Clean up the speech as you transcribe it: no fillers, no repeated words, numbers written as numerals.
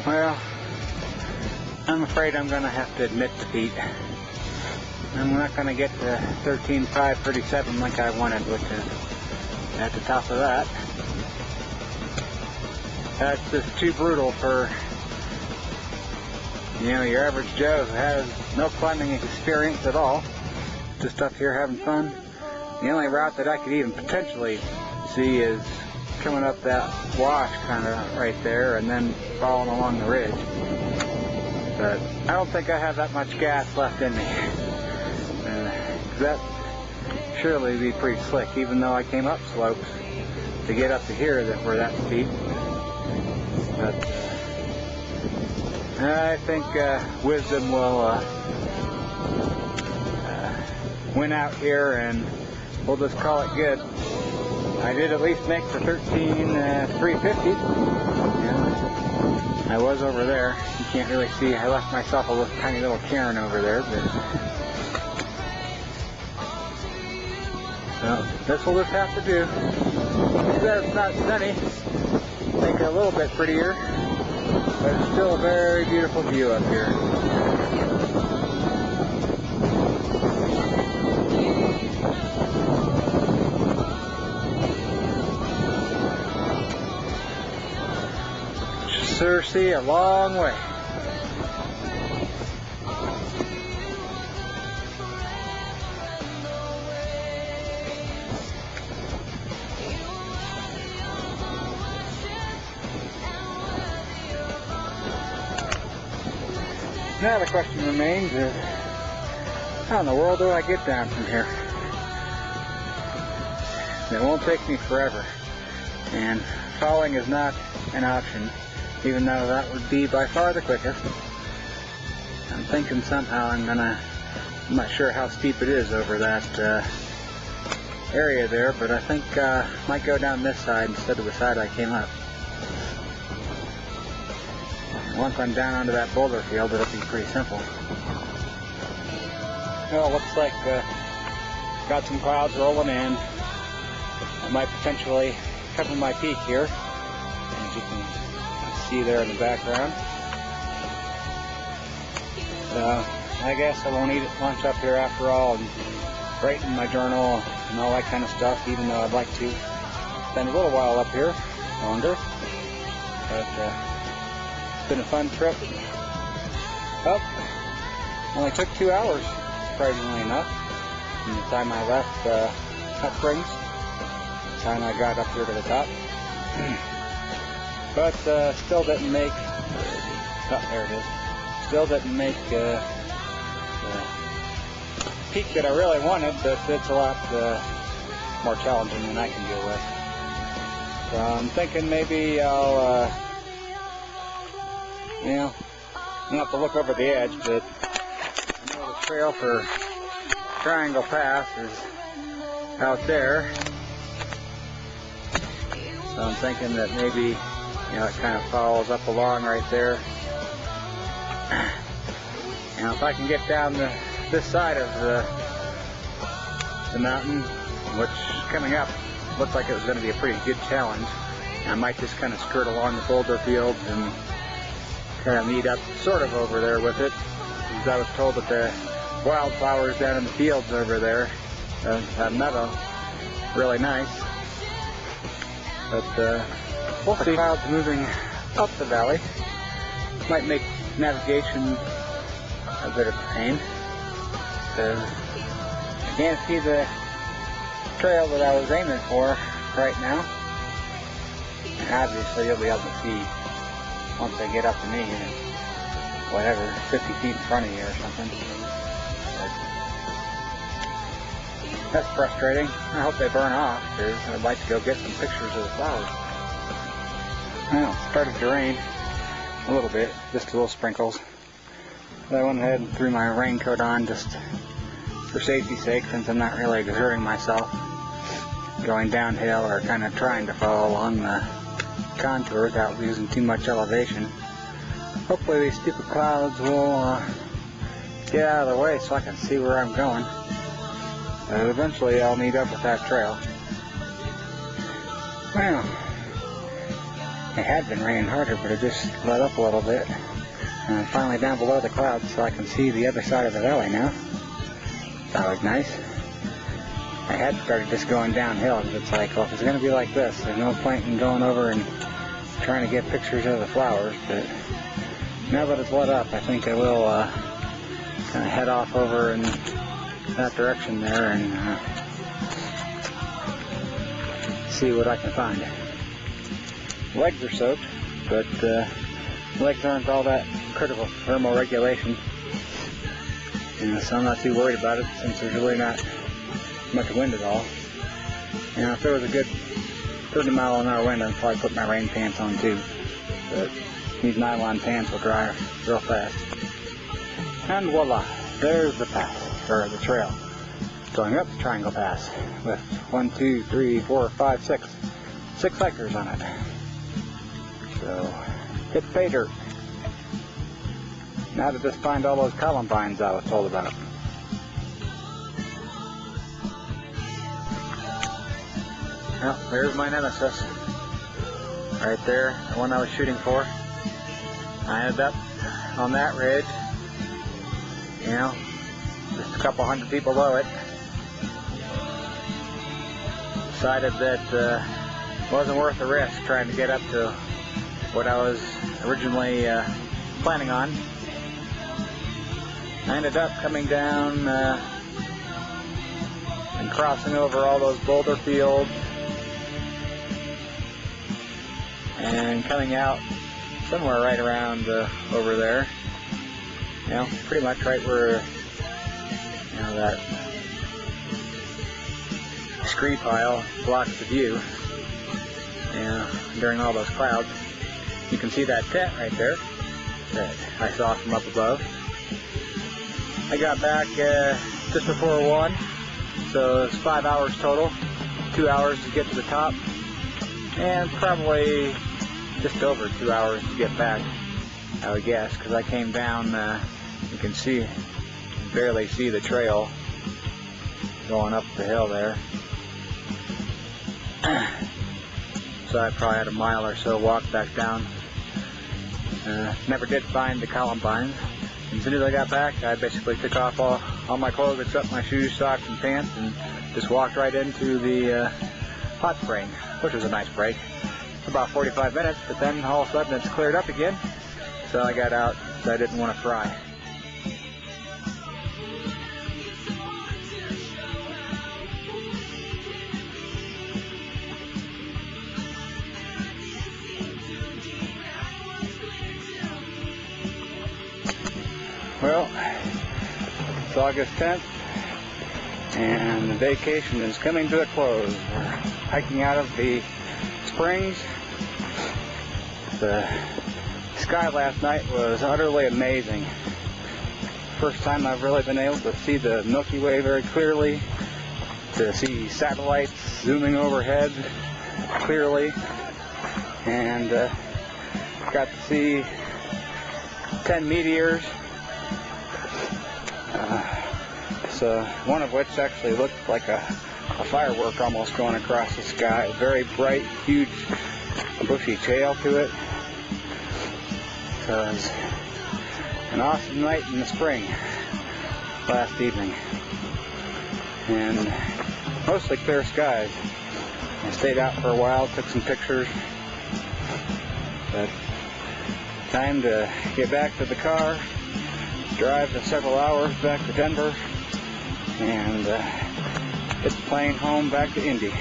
Well, I'm afraid I'm going to have to admit defeat. I'm not going to get to 13,537 like I wanted, which is at the top of that. That's just too brutal for, you know, your average Joe who has no climbing experience at all. Just up here having fun. The only route that I could even potentially see is coming up that wash kind of right there and then following along the ridge. But I don't think I have that much gas left in me. That surely be pretty slick, even though I came up slopes to get up to here that were that steep. But I think wisdom will win out here, and we'll just call it good. I did at least make the 13,350. Yeah, I was over there. You can't really see. I left myself a little, tiny little cairn over there, but. So this will just have to do. It's not sunny. Make it a little bit prettier, but it's still a very beautiful view up here. Sure see a long way. Now the question remains is, how in the world do I get down from here? It won't take me forever, and falling is not an option, even though that would be by far the quickest. I'm thinking somehow I'm not sure how steep it is over that area there, but I think I might go down this side instead of the side I came up. Once I'm down onto that boulder field, it'll be pretty simple. Well, looks like got some clouds rolling in. I might potentially cover my peak here, as you can see there in the background. So I guess I won't eat at lunch up here after all, and write in my journal and all that kind of stuff, even though I'd like to spend a little while up here longer. But it's been a fun trip. Oh, only took 2 hours, surprisingly enough, from the time I left Hot Springs, the time I got up here to the top. But still didn't make, oh, there it is, still didn't make the peak that I really wanted, but it's a lot more challenging than I can deal with. So I'm thinking maybe I'll you know, I'll have to look over the edge, but I know the trail for Triangle Pass is out there. So I'm thinking that maybe, you know, it kind of follows up along right there. Now, if I can get down this side of the mountain, which coming up looked like it was going to be a pretty good challenge, I might just kind of skirt along the boulder fields and kind of meet up sort of over there with it, because I was told that the wildflowers down in the fields over there, that meadow, really nice. But we'll see. Clouds moving up the valley might make navigation a bit of a pain. I can't see the trail that I was aiming for right now. And obviously you'll be able to see once they get up to me, whatever, 50 feet in front of you or something. But that's frustrating. I hope they burn off, because I'd like to go get some pictures of the flowers. Well, it started to rain a little bit, just a little sprinkles. So I went ahead and threw my raincoat on just for safety's sake, since I'm not really exerting myself going downhill or kind of trying to follow along the contour without losing too much elevation. Hopefully these stupid clouds will get out of the way so I can see where I'm going. Eventually I'll meet up with that trail. Well, It had been raining harder, but it just let up a little bit. And I'm finally down below the clouds so I can see the other side of the valley now. That was nice. I had started just going downhill because it's like, well, if it's going to be like this, there's no point in going over and trying to get pictures of the flowers. But now that it's let up, I think I will kind of head off over in that direction there and see what I can find. Legs are soaked, but legs aren't all that critical for thermal regulation. So I'm not too worried about it since there's really not much wind at all. If there was a good 30 mile an hour wind, I'd probably put my rain pants on too. But these nylon pants will dry real fast. And voila, there's the path, or the trail, going up the Triangle Pass with 1, 2, 3, 4, 5, 6 hikers on it. So, hit pay dirt. Now to just find all those columbines I was told about. Well, there's my nemesis. Right there, the one I was shooting for. I ended up on that ridge, just a couple hundred feet below it. Decided that it wasn't worth the risk trying to get up to what I was originally planning on. I ended up coming down and crossing over all those boulder fields and coming out somewhere right around over there. Pretty much right where that scree pile blocks the view. During all those clouds. You can see that tent right there that I saw from up above. I got back just before 1, so it's 5 hours total, 2 hours to get to the top, and probably just over 2 hours to get back, I would guess, because I came down, you can barely see the trail going up the hill there. So I probably had a mile or so walk back down. Never did find the columbines. As soon as I got back, I basically took off all my clothes except my shoes, socks, and pants, and just walked right into the hot spring, which was a nice break. For about 45 minutes, but then all of a sudden it's cleared up again, so I got out because I didn't want to fry. Well, it's August 10th, and the vacation is coming to a close. We're hiking out of the springs. The sky last night was utterly amazing. First time I've really been able to see the Milky Way very clearly, to see satellites zooming overhead clearly, and got to see 10 meteors. One of which actually looked like a firework almost going across the sky. Very bright, huge, bushy tail to it. So it was an awesome night in the spring last evening. And mostly clear skies. I stayed out for a while, took some pictures. But time to get back to the car, drive the several hours back to Denver, and get the plane home back to Indy.